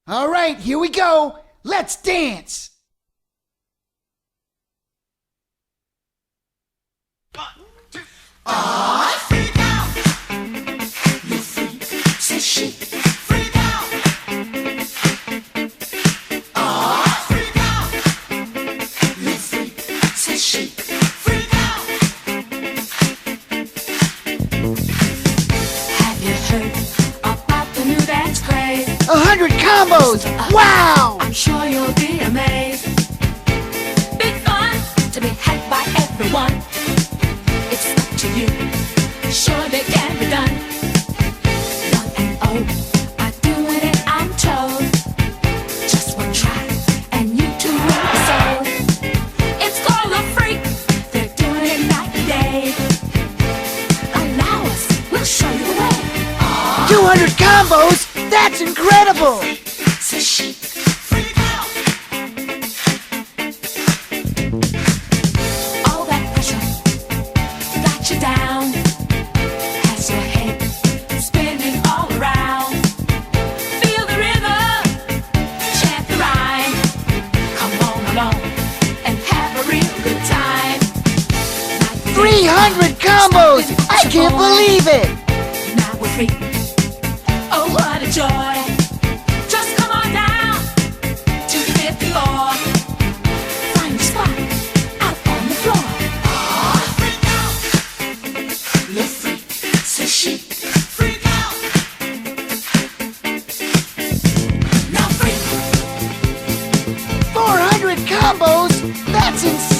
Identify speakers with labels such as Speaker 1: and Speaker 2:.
Speaker 1: All right, here we go. Let's dance.
Speaker 2: Freak out. You freak, says she. Freak out. Freak out. You freak, says she. Freak out. Have you heard about the new dance craze?
Speaker 1: 100 combos. Wow.
Speaker 2: I'm sure you'll be amazed. Big fun to be had by everyone. It's up to you. Surely can be done. Young and old are doing it, I'm told. Just one try and you too will be sold. It's called a freak. They're doing it night and day. Allow us, we'll show you the way.
Speaker 1: 200 combos. That's incredible.
Speaker 2: Says she. Freak out. All that pressure got you down. Has your head spinning all around. Feel the rhythm, chant the rhyme. Come on along and have a real good time.
Speaker 1: 300 combos. I can't believe it.
Speaker 2: Now we're free. Oh, what a joy. Just come on down to the fifth floor. Find a spot out on the floor. Freak out. Le freak, says she. Freak out. Now freak.
Speaker 1: 400 combos. That's insane.